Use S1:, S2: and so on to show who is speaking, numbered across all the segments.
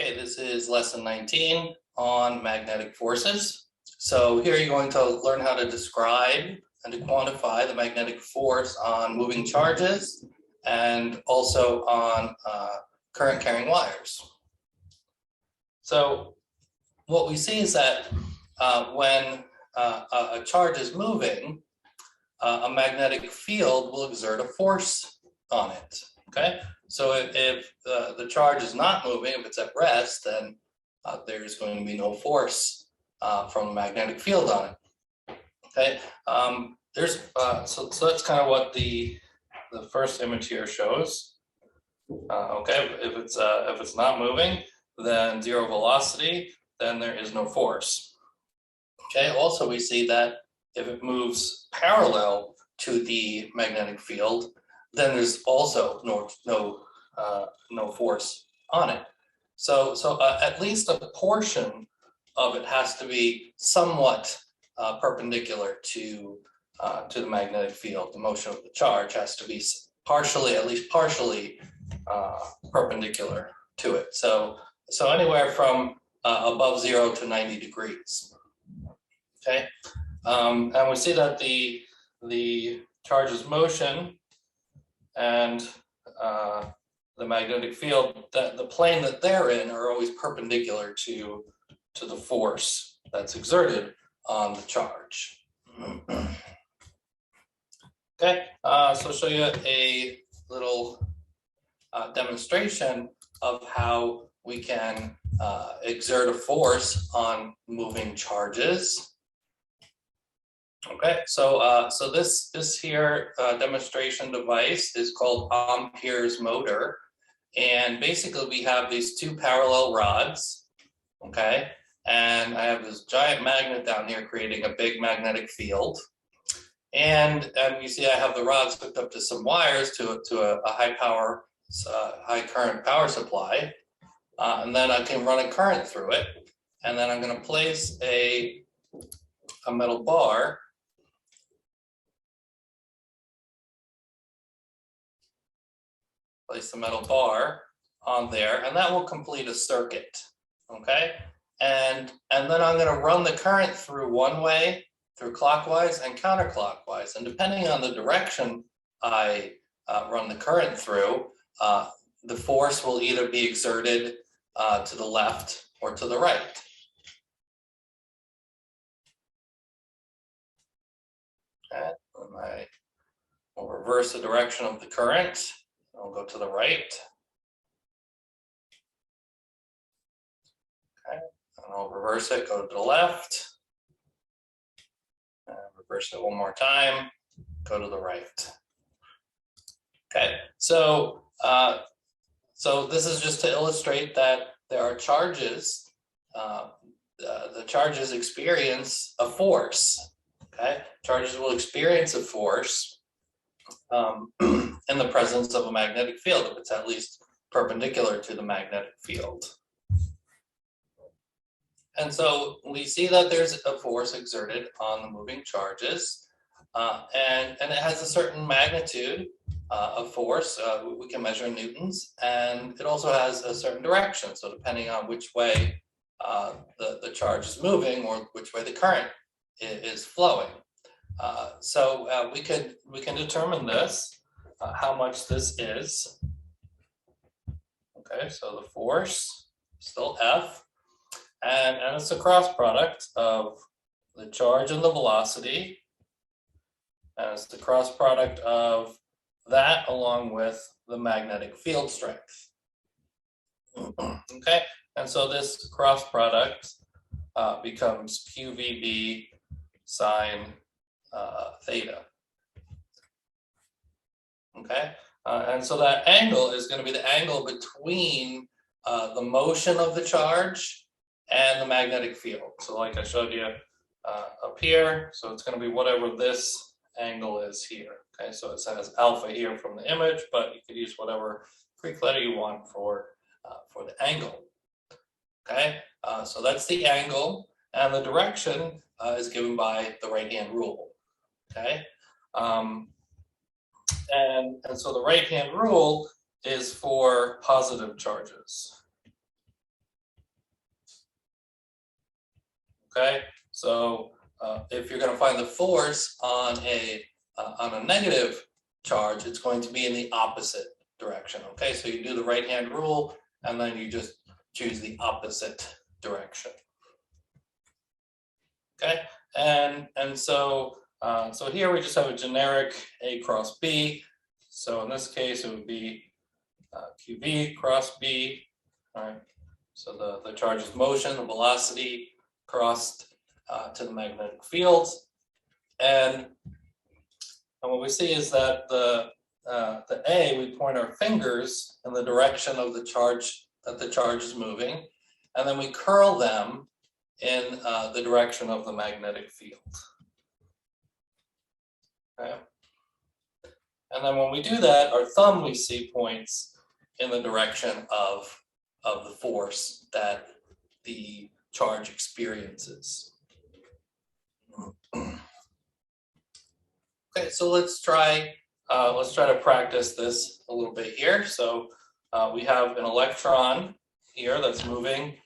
S1: Okay, this is lesson 19 on magnetic forces. So here you're going to learn how to describe and to quantify the magnetic force on moving charges and also on current carrying wires. So what we see is that when a charge is moving, a magnetic field will exert a force on it. Okay, so if the charge is not moving, if it's at rest, then there's going to be no force from the magnetic field on it. Okay, so that's kind of what the first image here shows. Okay, if it's not moving, then zero velocity, then there is no force. Okay, also we see that if it moves parallel to the magnetic field, then there's also no force on it. So at least a portion of it has to be somewhat perpendicular to the magnetic field. The motion of the charge has to be at least partially perpendicular to it. So anywhere from above 0 to 90 degrees. Okay, and we see that the charge's motion and the magnetic field, that the plane that they're in are always perpendicular to the force that's exerted on the charge. Okay, so I'll show you a little demonstration of how we can exert a force on moving charges. Okay, so this here demonstration device is called Ampere's motor, and basically we have these two parallel rods. Okay, and I have this giant magnet down here creating a big magnetic field, and you see I have the rods hooked up to some wires to a high current power supply, and then I can run a current through it, and then I'm going to place a metal bar. Place the metal bar on there, and that will complete a circuit. Okay, and then I'm going to run the current through one way, through clockwise and counterclockwise, and depending on the direction I run the current through, the force will either be exerted to the left or to the right. Okay, I will reverse the direction of the current. I'll go to the right. Okay, and I'll reverse it, go to the left. And reverse it one more time, go to the right. Okay, so this is just to illustrate that there are charges. The charges experience a force. Okay, charges will experience a force in the presence of a magnetic field, if it's at least perpendicular to the magnetic field. And so we see that there's a force exerted on the moving charges, and it has a certain magnitude of force. We can measure in newtons, and it also has a certain direction. So depending on which way the charge is moving or which way the current is flowing. So we can determine this, how much this is. Okay, so the force, still F, and it's a cross product of the charge and the velocity, and it's the cross product of that along with the magnetic field strength. Okay, and so this cross product becomes QVB sine theta. Okay, and so that angle is going to be the angle between the motion of the charge and the magnetic field. So like I showed you up here, so it's going to be whatever this angle is here. Okay, so it says alpha here from the image, but you could use whatever Greek letter you want for the angle. Okay, so that's the angle, and the direction is given by the right-hand rule. Okay, and so the right-hand rule is for positive charges. Okay, so if you're going to find the force on a negative charge, it's going to be in the opposite direction. Okay, so you do the right hand rule, and then you just choose the opposite direction. Okay, and so so here we just have a generic A cross B. So in this case, it would be QV cross B. All right. So the charge's motion, the velocity crossed to the magnetic field, and what we see is that the A, we point our fingers in the direction of the charge that the charge is moving, and then we curl them in the direction of the magnetic field. Okay. And then when we do that, our thumb we see points in the direction of the force that the charge experiences. Okay, so let's try to practice this a little bit here. So we have an electron here that's moving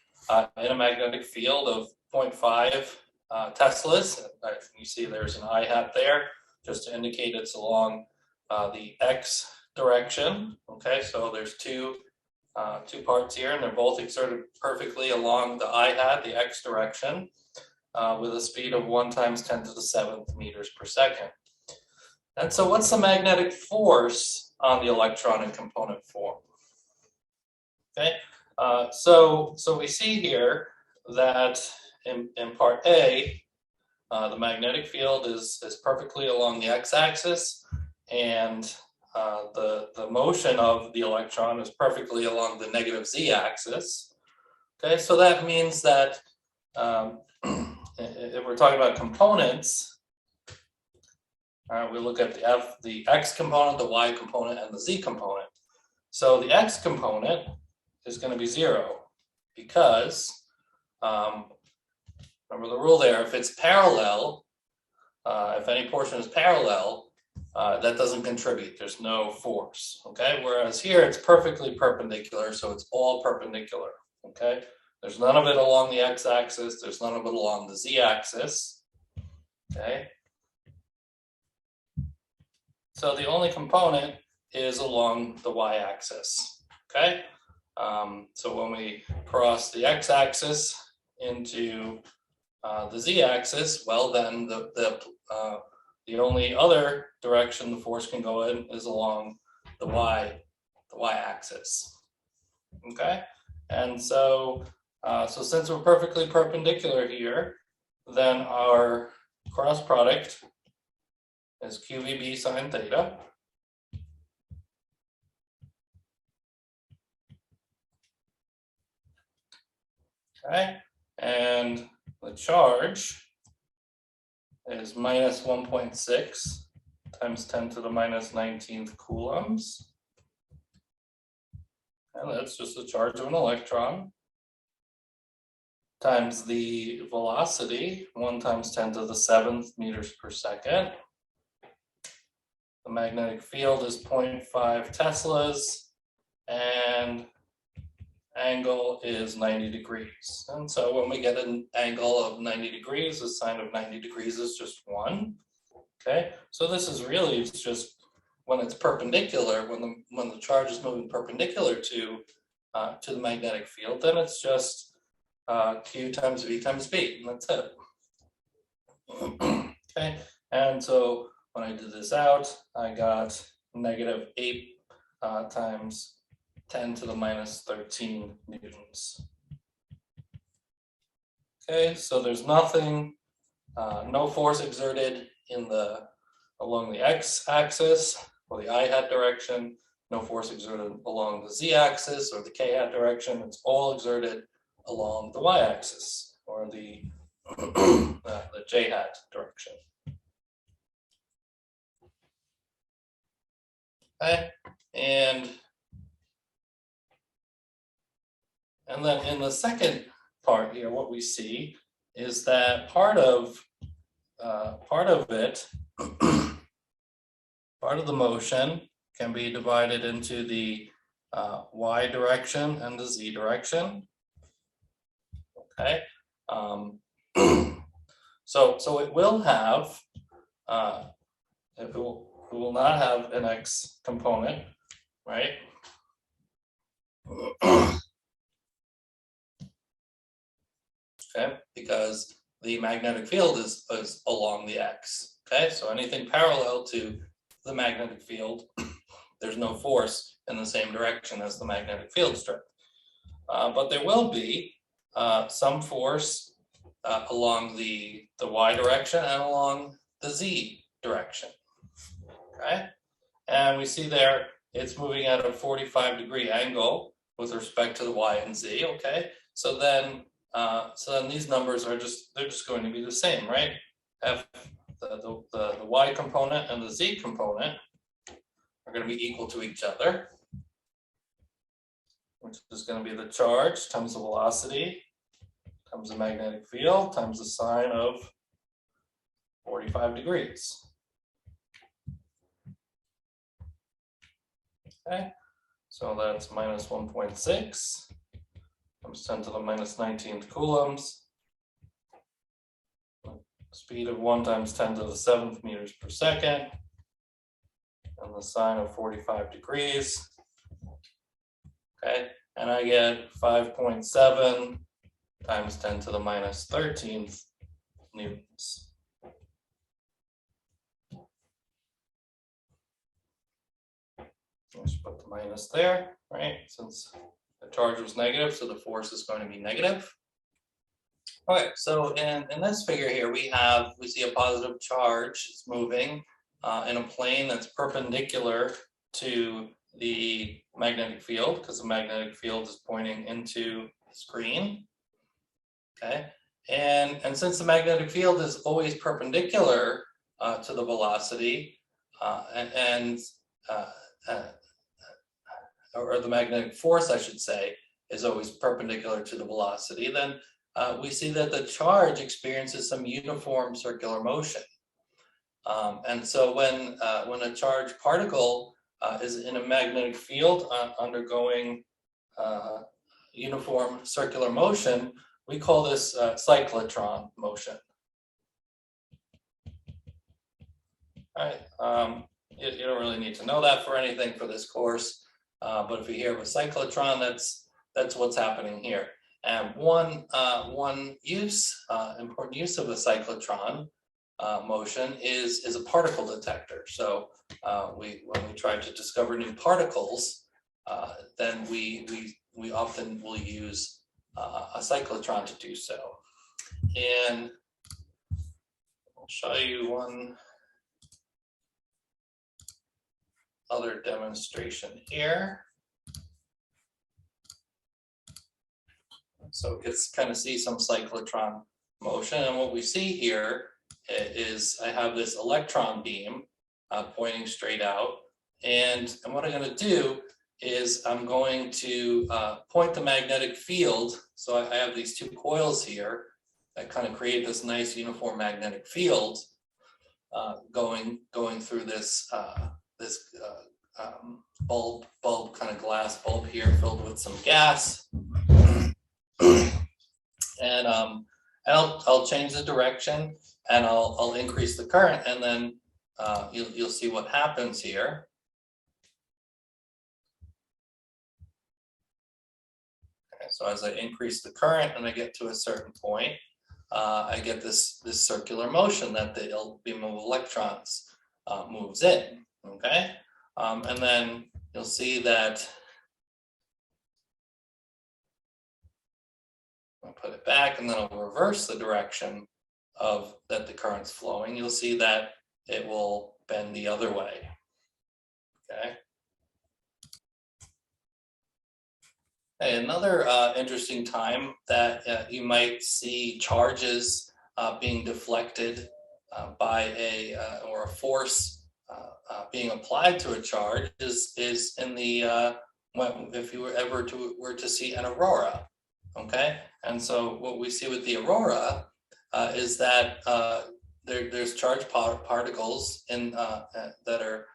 S1: in a magnetic field of 0.5 Teslas. You see there's an I hat there, just to indicate it's along the X direction. Okay, so there's two parts here, and they're both exerted perfectly along the I hat, the X direction, with a speed of 1 × 10⁷ meters per second. And so what's the magnetic force on the electron in component form? Okay, so we see here that in part A, the magnetic field is perfectly along the x-axis, and the motion of the electron is perfectly along the negative z-axis. Okay, so that means that if we're talking about components, we look at the x component, the y component, and the z component. So the x component is going to be 0 because, remember the rule there, if it's parallel, if any portion is parallel, that doesn't contribute. There's no force, okay? Whereas here it's perfectly perpendicular, so it's all perpendicular, okay? There's none of it along the x-axis. There's none of it along the z-axis, okay? So the only component is along the y-axis, okay? So when we cross the x-axis into the z-axis, well, then the only other direction the force can go in is along the y-axis, okay? And so since we're perfectly perpendicular here, then our cross product is QVB sine theta. Okay, and the charge is minus 1.6 times 10⁻⁹ coulombs. And that's just the charge of an electron times the velocity, 1 × 10⁷ meters per second. The magnetic field is 0.5 Teslas, and angle is 90 degrees. And so when we get an angle of 90 degrees, the sine of 90 degrees is just 1. Okay, so this is really, it's just when it's perpendicular, when the charge is moving perpendicular to the magnetic field, then it's just Q times V times B, and that's it. Okay, and so when I did this out, I got -8 times 10⁻⁻13 newtons. Okay, so there's nothing, no force exerted along the x-axis or the I hat direction, no force exerted along the z-axis or the k hat direction. It's all exerted along the y-axis or the j hat direction. Okay, and then in the second part here, what we see is that part of it, part of the motion can be divided into the y direction and the z direction. Okay, So it will have, it will not have an X component, right? Okay, because the magnetic field is along the X. Okay, so anything parallel to the magnetic field, there's no force in the same direction as the magnetic field strength. But there will be some force along the Y direction and along the Z direction. Okay, and we see there it's moving at a 45-degree angle with respect to the Y and Z. Okay, so then these numbers are they're just going to be the same, right? F the Y component and the Z component are going to be equal to each other, which is going to be the charge times the velocity times the magnetic field times the sine of 45 degrees. Okay, so that's minus 1.6 times 10 to the minus 19th coulombs. Speed of 1 times 10 to the 7th meters per second. And the sine of 45 degrees. Okay, and I get 5.7 times 10 to the minus 13th newtons. Let's put the minus there, right? Since the charge was negative, so the force is going to be negative. All right, so in this figure here, we see a positive charge. It's moving in a plane that's perpendicular to the magnetic field, because the magnetic field is pointing into the screen. Okay, and since the magnetic field is always perpendicular to the velocity, or the magnetic force, I should say, is always perpendicular to the velocity, then we see that the charge experiences some uniform circular motion. And so when a charged particle is in a magnetic field undergoing uniform circular motion, we call this cyclotron motion. All right, you don't really need to know that for anything for this course, but if you hear of a cyclotron, that's what's happening here. And one important use of a cyclotron motion is a particle detector. So when we try to discover new particles, then we often will use a cyclotron to do so. And I'll show you one other demonstration here. So it's kind of see some cyclotron motion, and what we see here is I have this electron beam pointing straight out, and what I'm going to do is I'm going to point the magnetic field. So I have these two coils here that kind of create this nice uniform magnetic field going through this bulb kind of glass bulb here filled with some gas. And I'll change the direction, and I'll increase the current, and then you'll see what happens here. Okay, so as I increase the current and I get to a certain point, I get this circular motion that the beam of electrons moves in. Okay, and then you'll see that. I'll put it back, and then I'll reverse the direction of that the current's flowing. You'll see that it will bend the other way. Okay. Hey, another interesting time that you might see charges being deflected by a force being applied to a charge is in the if you were to see an aurora. Okay, and so what we see with the aurora is that there's charged particles in that are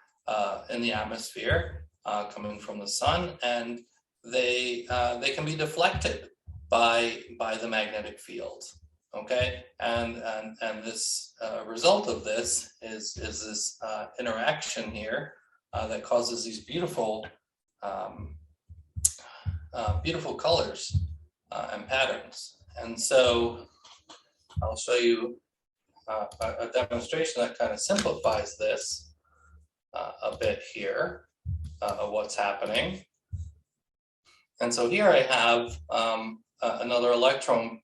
S1: in the atmosphere coming from the sun, and they can be deflected by the magnetic field. Okay, and this result of this is this interaction here that causes these beautiful beautiful colors and patterns. And so I'll show you a demonstration that kind of simplifies this a bit here of what's happening. And so here I have another electron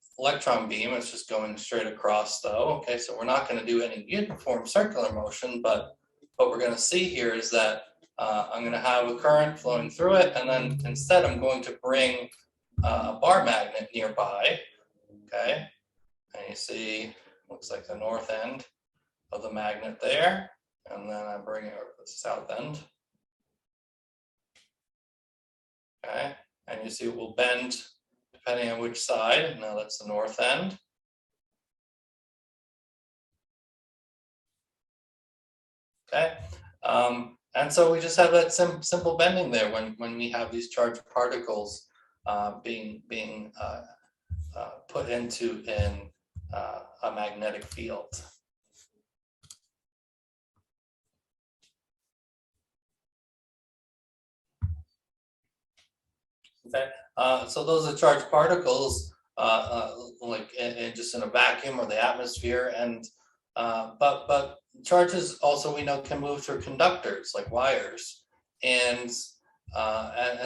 S1: beam. It's just going straight across though. Okay, so we're not going to do any uniform circular motion, but what we're going to see here is that I'm going to have a current flowing through it, and then instead I'm going to bring a bar magnet nearby. Okay, and you see, looks like the north end of the magnet there, and then I bring it over to the south end. Okay, and you see it will bend depending on which side. Now that's the north end. Okay, and so we just have that simple bending there when we have these charged particles being put into a magnetic field. Okay, so those are charged particles, like just in a vacuum or the atmosphere, and but charges also, we know, can move through conductors like wires, and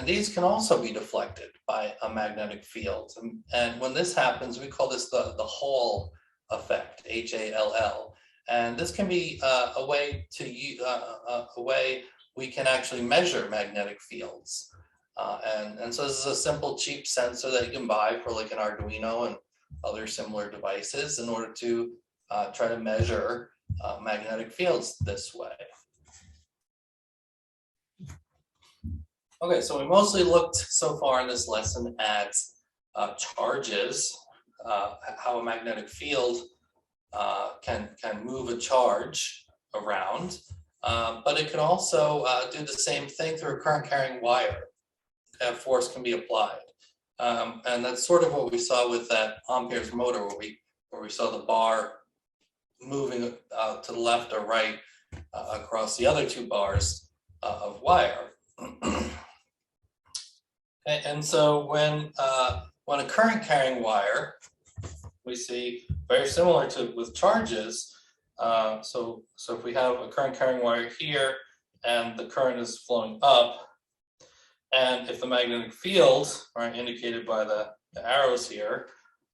S1: these can also be deflected by a magnetic field. And when this happens, we call this the Hall effect, Hall, and this can be a way we can actually measure magnetic fields. And so this is a simple, cheap sensor that you can buy for like an Arduino and other similar devices in order to try to measure magnetic fields this way. Okay, so we mostly looked so far in this lesson at charges, how a magnetic field can move a charge around, but it can also do the same thing through a current carrying wire. Force can be applied, and that's sort of what we saw with that Ampere's motor, where we saw the bar moving to the left or right across the other two bars of wire. And so when a current carrying wire, we see very similar to with charges. So if we have a current carrying wire here and the current is flowing up, and if the magnetic field, right, indicated by the arrows here,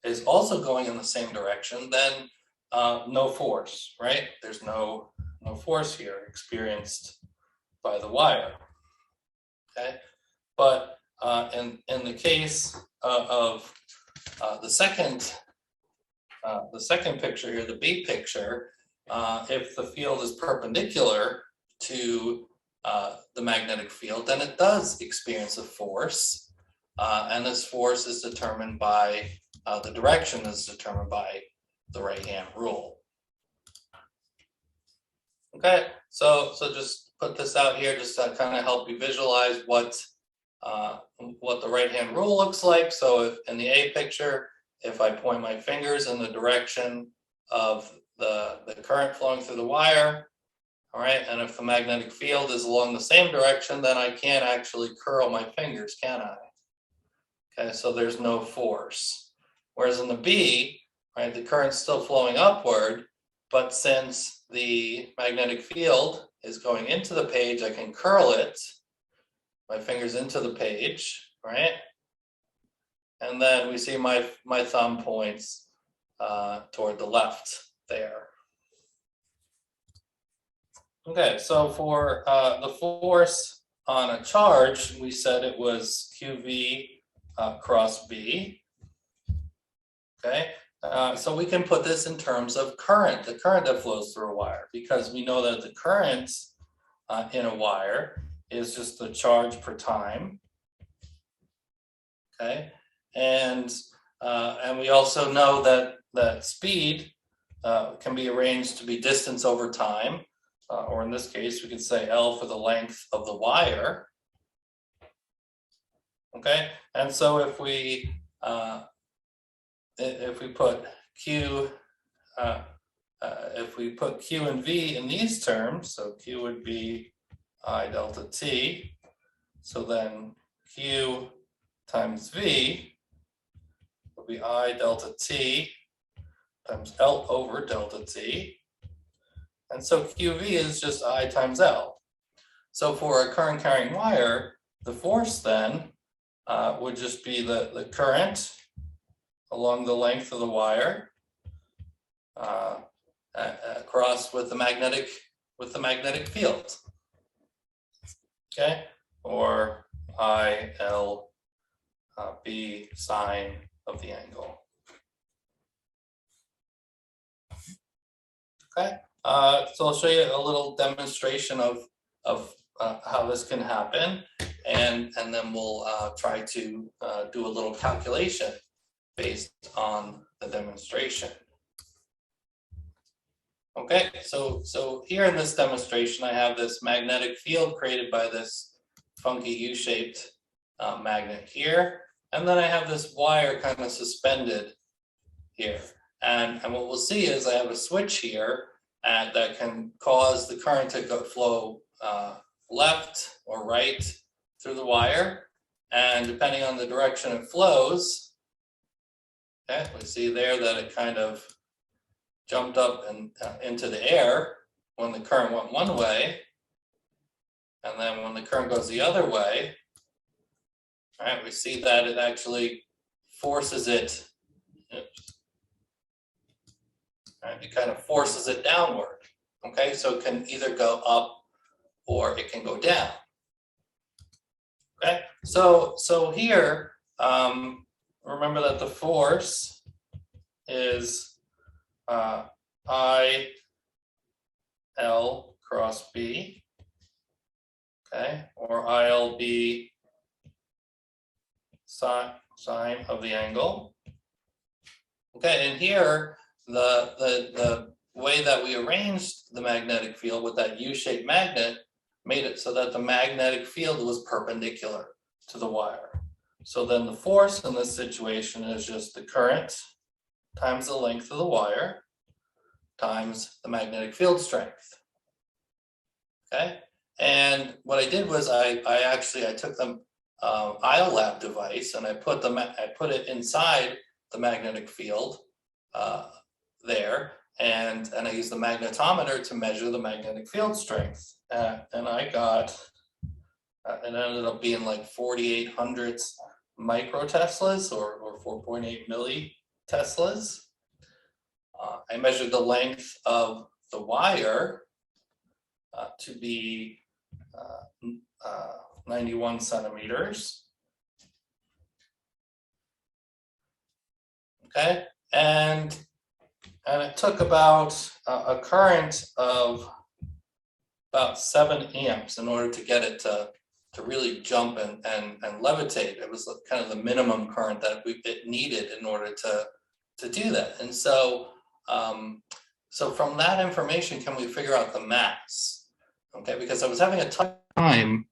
S1: is also going in the same direction, then no force, right? There's no force here experienced by the wire. Okay, but in the case of the second picture here, the B picture, if the field is perpendicular to the magnetic field, then it does experience a force, and this force is determined by the direction is determined by the right-hand rule. Okay, so just put this out here just to kind of help you visualize what the right-hand rule looks like. So if in the A picture, if I point my fingers in the direction of the current flowing through the wire, all right, and if the magnetic field is along the same direction, then I can't actually curl my fingers, can I? Okay, so there's no force. Whereas in the B, right, the current's still flowing upward, but since the magnetic field is going into the page, I can curl it, my fingers into the page, right? And then we see my thumb points toward the left there. Okay, so for the force on a charge, we said it was QV cross B. Okay, so we can put this in terms of current, the current that flows through a wire, because we know that the current in a wire is just the charge per time. Okay, and we also know that speed can be arranged to be distance over time. Or in this case, we could say L for the length of the wire. Okay, and so if we put Q, if we put Q and V in these terms, so Q would be I delta T, so then Q times V will be I delta T times L over delta T. And so QV is just I times L. So for a current carrying wire, the force then would just be the current along the length of the wire across with the magnetic field. Okay, or IL B sine of the angle. Okay, so I'll show you a little demonstration of how this can happen, and then we'll try to do a little calculation based on the demonstration. Okay, so here in this demonstration, I have this magnetic field created by this funky U-shaped magnet here, and then I have this wire kind of suspended here. And what we'll see is I have a switch here that can cause the current to flow left or right through the wire. And depending on the direction it flows, okay, we see there that it kind of jumped up and into the air when the current went one way. And then when the current goes the other way, all right, we see that it actually forces it. Oops. Right, it kind of forces it downward. Okay, so it can either go up or it can go down. Okay, so here, remember that the force is I L cross B, okay, or ILB sine of the angle. Okay, and here the way that we arranged the magnetic field with that U-shaped magnet made it so that the magnetic field was perpendicular to the wire. So then the force in this situation is just the current times the length of the wire times the magnetic field strength. Okay, and what I did was I took the IOLAB device and I put it inside the magnetic field there, and I used the magnetometer to measure the magnetic field strength, and I got it ended up being like 4,800 microteslas or 4.8 milliteslas. I measured the length of the wire to be 91 centimeters. Okay, and it took about a current of about 7 amps in order to get it to really jump and levitate. It was kind of the minimum current that it needed in order to do that. And so so from that information, can we figure out the mass? Okay, because I was having a tough time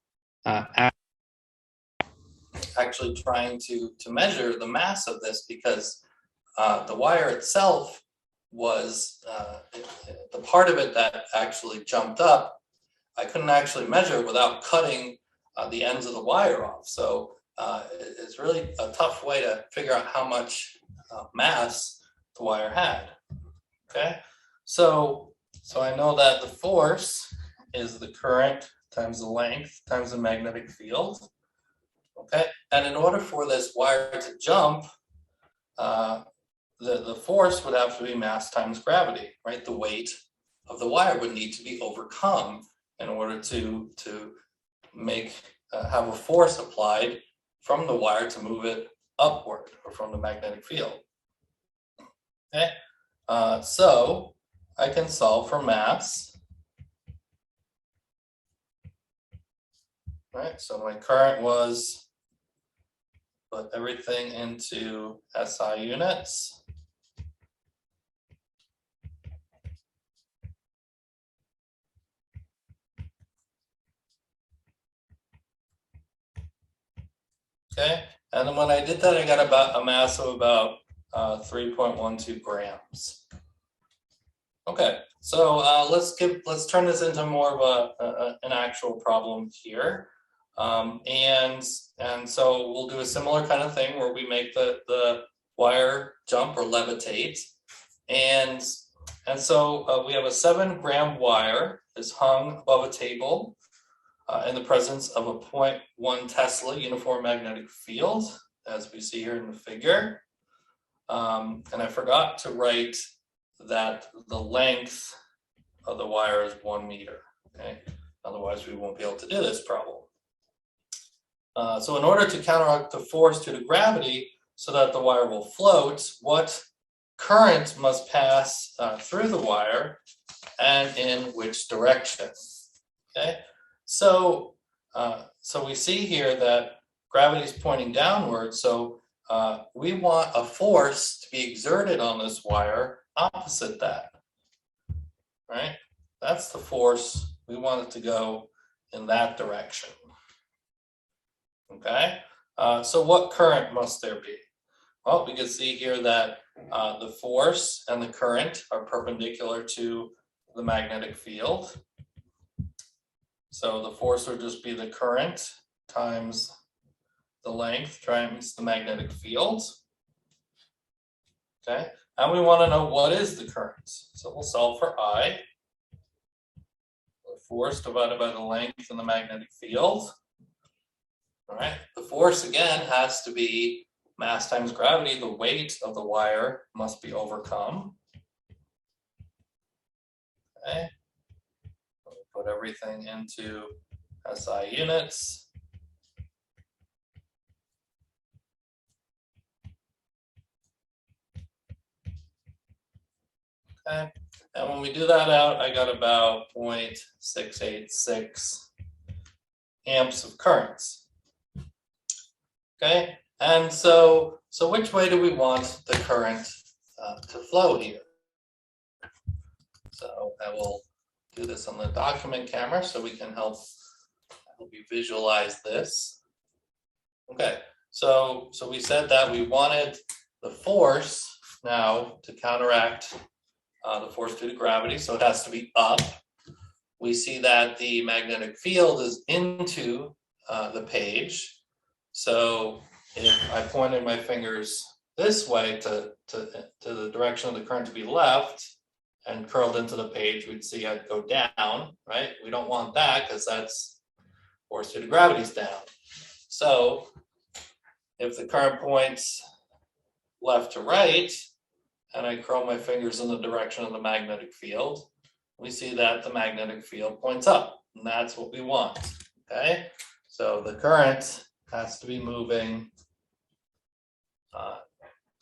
S1: actually trying to measure the mass of this, because the wire itself was the part of it that actually jumped up. I couldn't actually measure without cutting the ends of the wire off. So it's really a tough way to figure out how much mass the wire had. Okay, so I know that the force is the current times the length times the magnetic field. Okay, and in order for this wire to jump, the force would have to be mass times gravity, right? The weight of the wire would need to be overcome in order to make have a force applied from the wire to move it upward, or from the magnetic field. Okay, so I can solve for mass. Right, so my current was, put everything into SI units. Okay, and then when I did that, I got about a mass of about 3.12 grams. Okay, so let's turn this into more of an actual problem here. And so we'll do a similar kind of thing where we make the wire jump or levitate. And so we have a 7-gram wire is hung above a table in the presence of a 0.1 Tesla uniform magnetic field, as we see here in the figure. And I forgot to write that the length of the wire is 1 meter. Okay, otherwise we won't be able to do this problem. So in order to counteract the force due to gravity so that the wire will float, what current must pass through the wire and in which direction? Okay, so we see here that gravity is pointing downward, so we want a force to be exerted on this wire opposite that, right? That's the force. We want it to go in that direction. Okay, so what current must there be? Well, we can see here that the force and the current are perpendicular to the magnetic field. So the force would just be the current times the length times the magnetic field. Okay, and we want to know what is the current. So we'll solve for I. The force divided by the length in the magnetic field. All right, the force again has to be mass times gravity. The weight of the wire must be overcome. Okay, we'll put everything into SI units. Okay, and when we do that out, I got about 0.686 amps of currents. Okay, and so which way do we want the current to flow here? So I will do this on the document camera so we can help you visualize this. Okay, so we said that we wanted the force now to counteract the force due to gravity, so it has to be up. We see that the magnetic field is into the page. So if I pointed my fingers this way to the direction of the current to be left and curled into the page, we'd see I'd go down, right? We don't want that because that's force due to gravity's down. So if the current points left to right, and I curl my fingers in the direction of the magnetic field, we see that the magnetic field points up, and that's what we want, okay? So the current has to be moving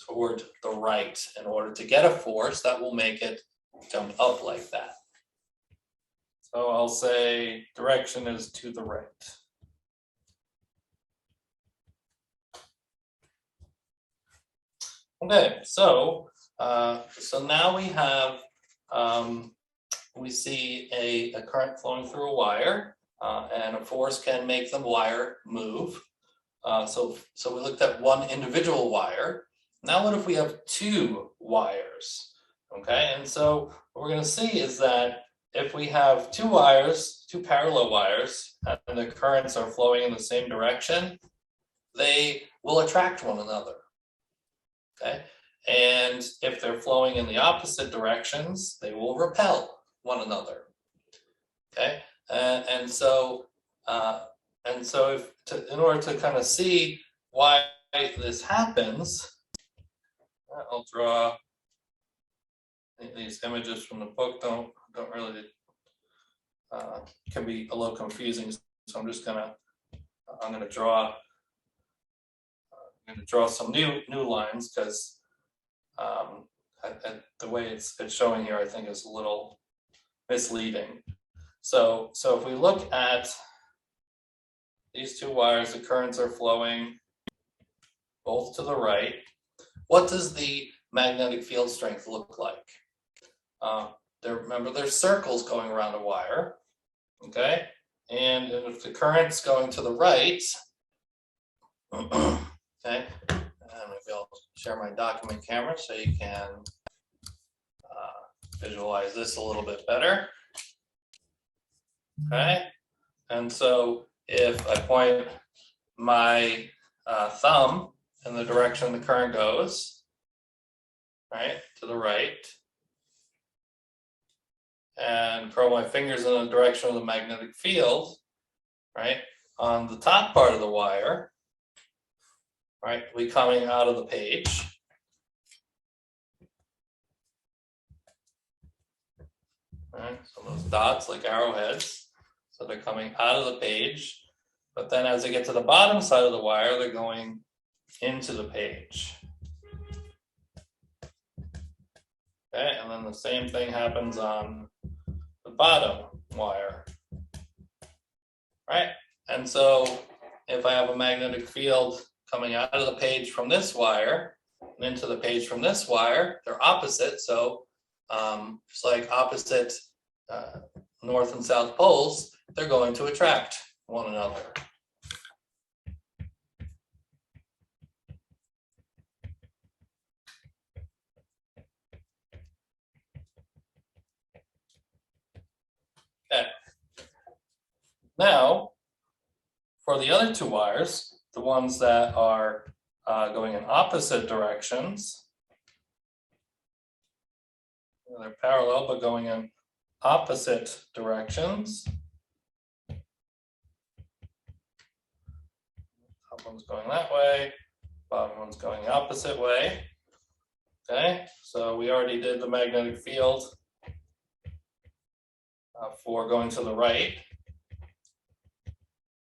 S1: toward the right in order to get a force that will make it jump up like that. So I'll say direction is to the right. Okay, so now we have, we see a current flowing through a wire, and a force can make the wire move. So we looked at one individual wire. Now what if we have 2 wires? Okay, and so what we're going to see is that if we have 2 wires, 2 parallel wires, and the currents are flowing in the same direction, they will attract one another. Okay, and if they're flowing in the opposite directions, they will repel one another. Okay, and so in order to kind of see why this happens, I'll draw these images from the book. Don't really can be a little confusing, so I'm gonna draw. I'm going to draw some new lines because the way it's showing here, I think, is a little misleading. So if we look at these 2 wires, the currents are flowing both to the right. What does the magnetic field strength look like? Remember, there's circles going around a wire, okay? And if the current's going to the right, okay, and maybe I'll share my document camera so you can visualize this a little bit better. Okay, and so if I point my thumb in the direction the current goes, right, to the right, and curl my fingers in the direction of the magnetic field, right, on the top part of the wire, right, will be coming out of the page. Right, so those dots like arrowheads, so they're coming out of the page, but then as they get to the bottom side of the wire, they're going into the page. Okay, and then the same thing happens on the bottom wire, right? And so if I have a magnetic field coming out of the page from this wire and into the page from this wire, they're opposite, so just like opposite north and south poles, they're going to attract one another. Okay. Now, for the other two wires, the ones that are going in opposite directions, they're parallel but going in opposite directions. Top one's going that way, bottom one's going the opposite way. Okay, so we already did the magnetic field for going to the right.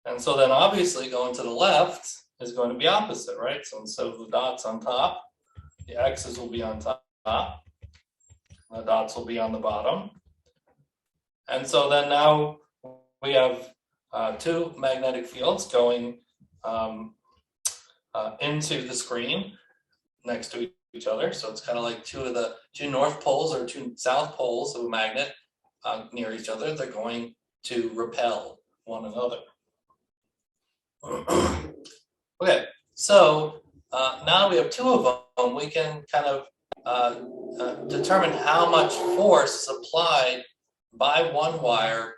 S1: And so then obviously going to the left is going to be opposite, right? So instead of the dots on top, the X's will be on top, the dots will be on the bottom. And so then now we have two magnetic fields going into the screen next to each other. So it's kind of like two north poles or two south poles of a magnet near each other. They're going to repel one another. Okay, so now we have two of them. We can kind of determine how much force is applied by one wire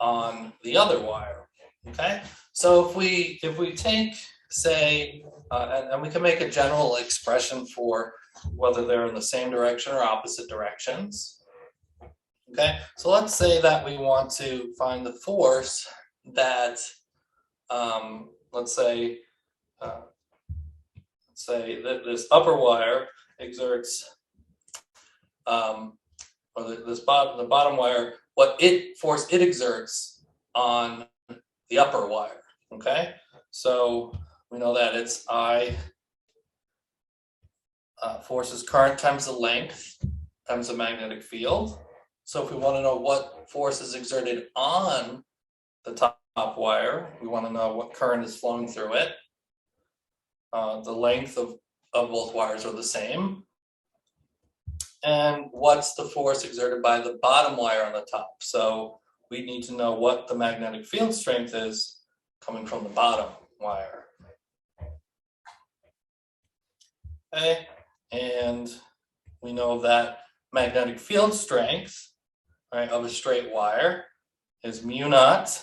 S1: on the other wire. Okay, so if we take, say, and we can make a general expression for whether they're in the same direction or opposite directions. Okay, so let's say that we want to find the force that, let's say that this upper wire exerts, or the bottom wire, what force it exerts on the upper wire. Okay, so we know that it's I force is current times the length times the magnetic field. So if we want to know what force is exerted on the top wire, we want to know what current is flowing through it. The length of both wires are the same. And what's the force exerted by the bottom wire on the top? So we need to know what the magnetic field strength is coming from the bottom wire. Okay, and we know that magnetic field strength, right, of a straight wire is mu naught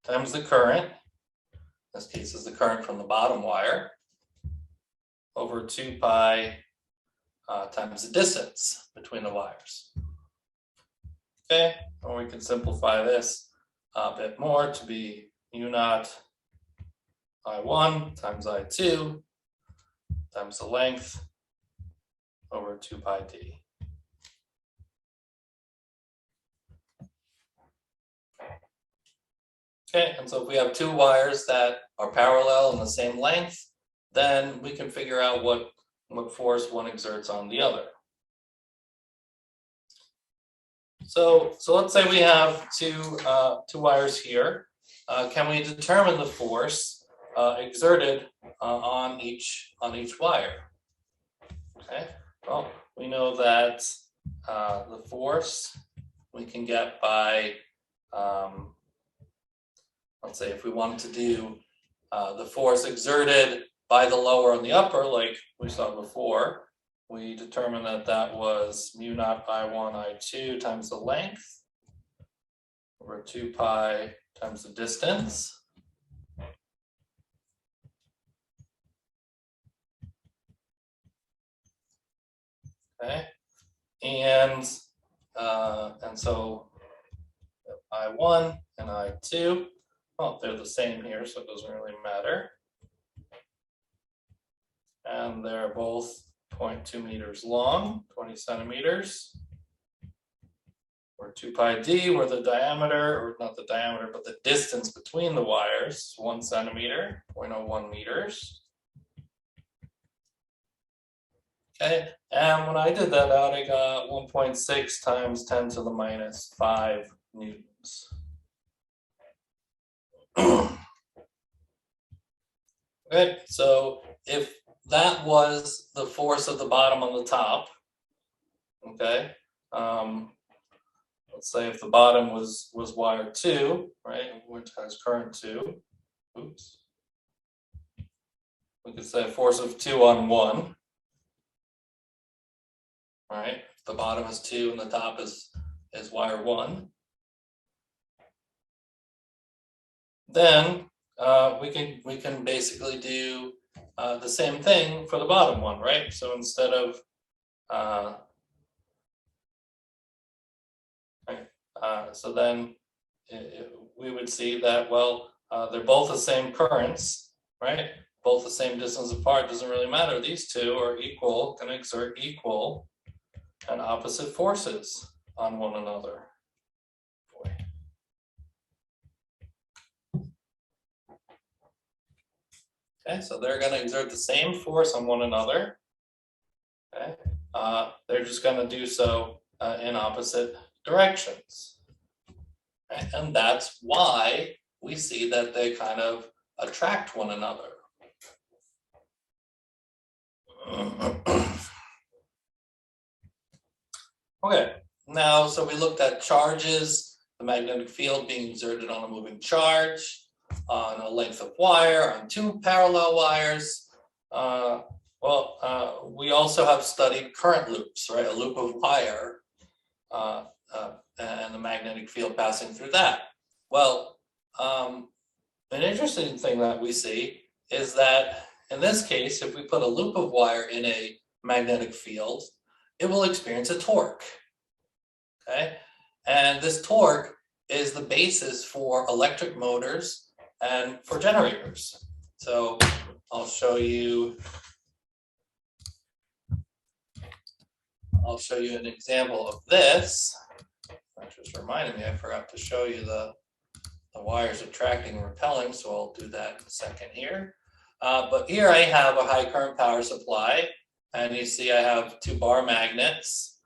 S1: times the current, in this case is the current from the bottom wire, over 2 pi times the distance between the wires. Okay, or we can simplify this a bit more to be mu naught I1 times I2 times the length over 2 pi d. Okay, and so if we have two wires that are parallel and the same length, then we can figure out what force one exerts on the other. So let's say we have two wires here. Can we determine the force exerted on each wire? Okay. Well, we know that the force we can get by, let's say if we wanted to do the force exerted by the lower and the upper, like we saw before, we determined that that was mu naught I1, I2 times the length over 2 pi times the distance. Okay, and so I1 and I2, well, they're the same here, so it doesn't really matter. And they're both 0.2 meters long, 20 centimeters. Or 2 pi d, where the diameter, or not the diameter, but the distance between the wires, 1 centimeter, 0.01 meters. Okay, and when I did that out, I got 1.6 times 10 to the minus 5 newtons. Okay, so if that was the force of the bottom on the top, okay, let's say if the bottom was wire 2, right, which has current 2, oops, we could say a force of 2 on 1, right? The bottom is 2 and the top is wire 1. Then we can basically do the same thing for the bottom one, right? So instead of so then we would see that, well, they're both the same currents, right? Both the same distance apart, doesn't really matter. These two are equal, can exert equal and opposite forces on one another. Okay, so they're going to exert the same force on one another. Okay, they're just going to do so in opposite directions. Okay? And that's why we see that they kind of attract one another. Okay, now, so we looked at charges, the magnetic field being exerted on a moving charge, on a length of wire, on 2 parallel wires. We also have studied current loops, right? A loop of wire and the magnetic field passing through that. Well, an interesting thing that we see is that in this case, if we put a loop of wire in a magnetic field, it will experience a torque, okay? And this torque is the basis for electric motors and for generators. So I'll show you an example of this. That just reminded me, I forgot to show you the wires attracting and repelling, so I'll do that in a second here. But here I have a high current power supply, and you see I have 2 bar magnets.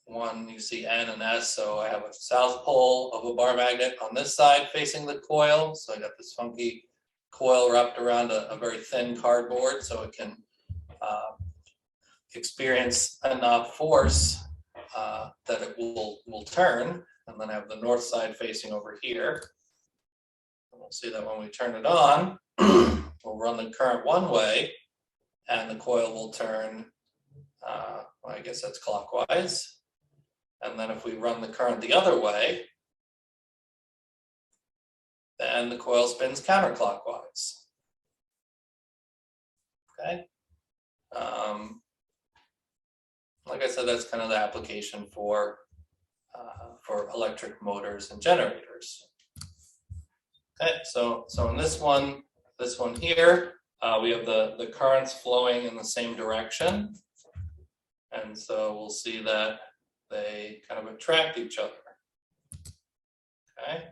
S1: One, you see N and S, so I have a south pole of a bar magnet on this side facing the coil. So I got this funky coil wrapped around a very thin cardboard so it can experience enough force that it will turn. And then I have the north side facing over here. And we'll see that when we turn it on, we'll run the current one way and the coil will turn, well, I guess that's clockwise. And then if we run the current the other way, then the coil spins counterclockwise. Okay. Like I said, that's kind of the application for electric motors and generators. Okay, so in this one here, we have the currents flowing in the same direction. And so we'll see that they kind of attract each other. Okay,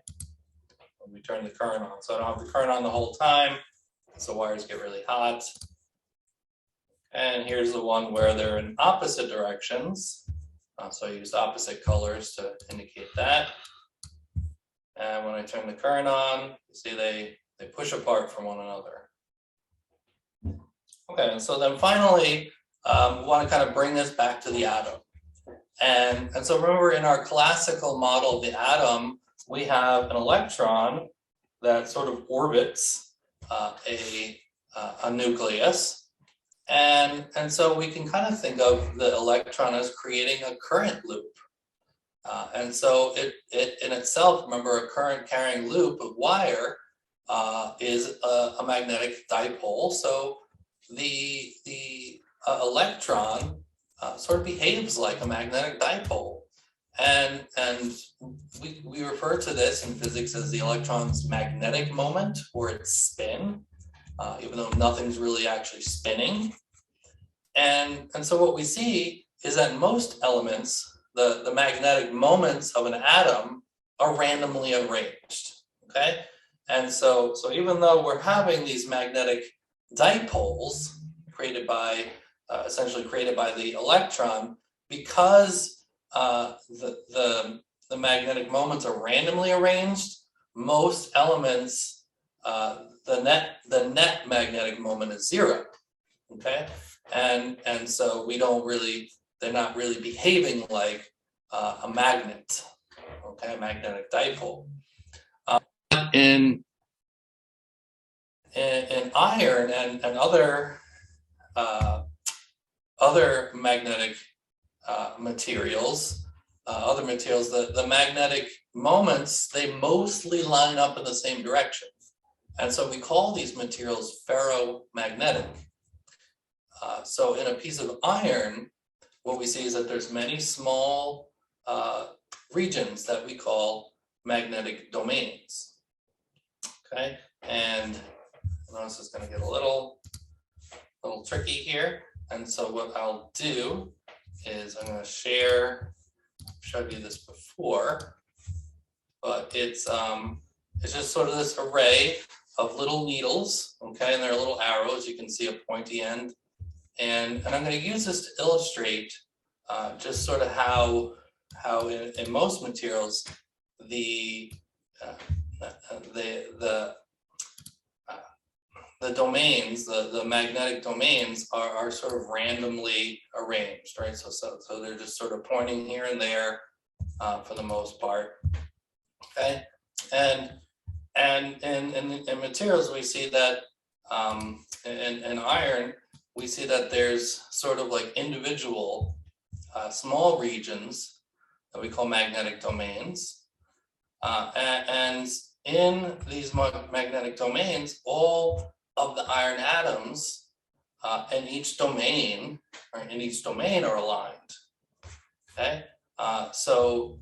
S1: when we turn the current on. So I don't have the current on the whole time, so wires get really hot. And here's the one where they're in opposite directions. So I used opposite colors to indicate that. And when I turn the current on, you see they push apart from one another. Okay, and so then finally, we want to kind of bring this back to the atom. And so remember, in our classical model of the atom, we have an electron that sort of orbits a a nucleus. And so we can kind of think of the electron as creating a current loop. And so it in itself, remember, a current carrying loop of wire is a magnetic dipole. So the electron sort of behaves like a magnetic dipole. And we refer to this in physics as the electron's magnetic moment, or its spin, even though nothing's really actually spinning. And so what we see is that most elements, the magnetic moments of an atom are randomly arranged, okay? And so even though we're having these magnetic dipoles created by, essentially created by the electron, because the magnetic moments are randomly arranged, most elements, the net magnetic moment is zero, okay? And so we don't really, they're not really behaving like a magnet, okay, a magnetic dipole. In iron and other magnetic materials, the magnetic moments, they mostly line up in the same direction. And so we call these materials ferromagnetic. So in a piece of iron, what we see is that there's many small regions that we call magnetic domains. Okay, and notice it's going to get a little tricky here. And so what I'll do is I'm going to showed you this before, but it's just sort of this array of little needles, okay, and there are little arrows. You can see a pointy end, and I'm going to use this to illustrate just sort of how in most materials the domains, the magnetic domains are sort of randomly arranged, right? So they're just sort of pointing here and there for the most part, okay? And in materials, we see that in iron, we see that there's sort of like individual small regions that we call magnetic domains. And in these magnetic domains, all of the iron atoms in each domain are aligned. Okay, so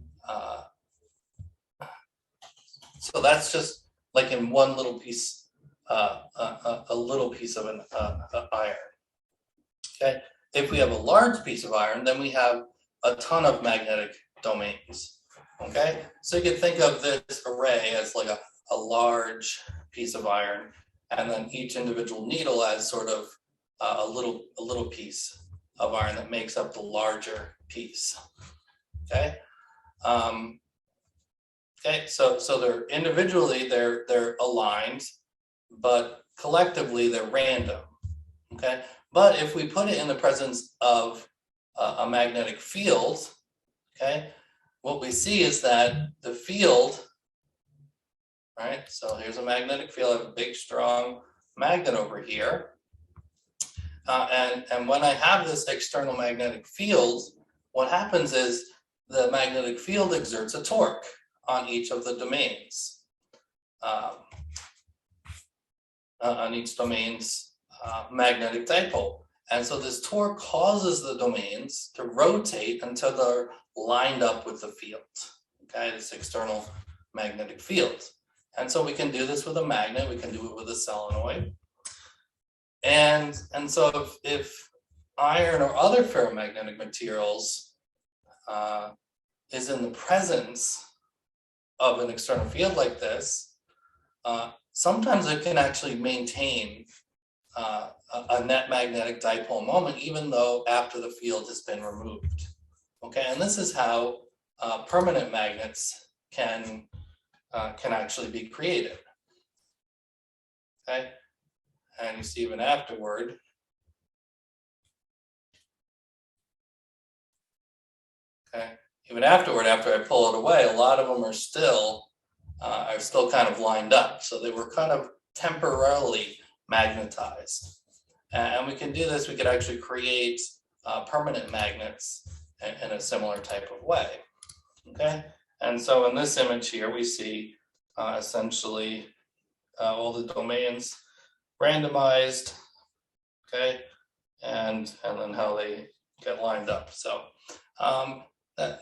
S1: that's just like in one little piece, a little piece of an iron. Okay, if we have a large piece of iron, then we have a ton of magnetic domains. Okay, so you can think of this array as like a large piece of iron, and then each individual needle as sort of a little piece of iron that makes up the larger piece. Okay, okay, so they're individually they're aligned, but collectively they're random. Okay, but if we put it in the presence of a magnetic field, okay, what we see is that the field, right? So here's a magnetic field. I have a big, strong magnet over here. And when I have this external magnetic field, what happens is the magnetic field exerts a torque on each of the domains, on each domain's magnetic dipole. And so this torque causes the domains to rotate until they're lined up with the field, okay, this external magnetic field. And so we can do this with a magnet, we can do it with a solenoid. And so if iron or other ferromagnetic materials is in the presence of an external field like this, sometimes it can actually maintain a net magnetic dipole moment, even though after the field has been removed. Okay, and this is how permanent magnets can actually be created. Okay, and you see even afterward, okay, even afterward, after I pull it away, a lot of them are still kind of lined up. So they were kind of temporarily magnetized. And we can do this, we could actually create permanent magnets in a similar type of way, okay? And so in this image here, we see essentially all the domains randomized, okay? And then how they get lined up. So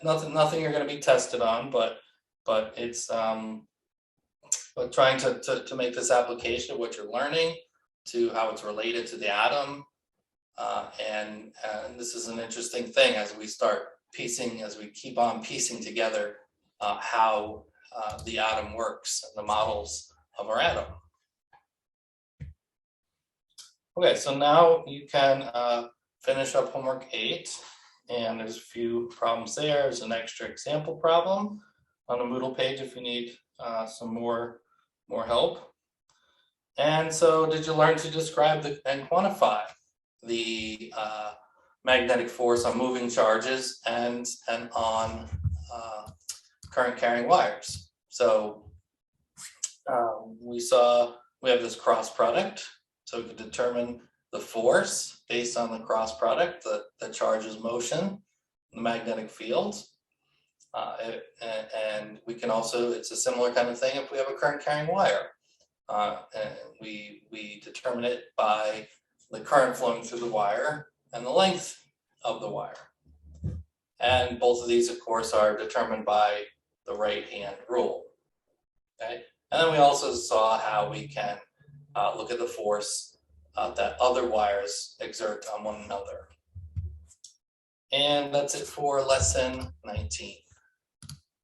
S1: nothing you're going to be tested on, but it's but trying to make this application of what you're learning to how it's related to the atom. And this is an interesting thing as we start piecing, as we keep on piecing together how the atom works and the models of our atom. Okay, so now you can finish up homework 8, and there's a few problems there. There's an extra example problem on the Moodle page if you need some more help. And so did you learn to describe and quantify the magnetic force on moving charges and on current carrying wires? So we have this cross product, so we could determine the force based on the cross product, the charge's motion, the magnetic field. And we can also, it's a similar kind of thing if we have a current carrying wire. And we determine it by the current flowing through the wire and the length of the wire. And both of these, of course, are determined by the right-hand rule. Okay, and then we also saw how we can look at the force that other wires exert on one another. And that's it for lesson 19.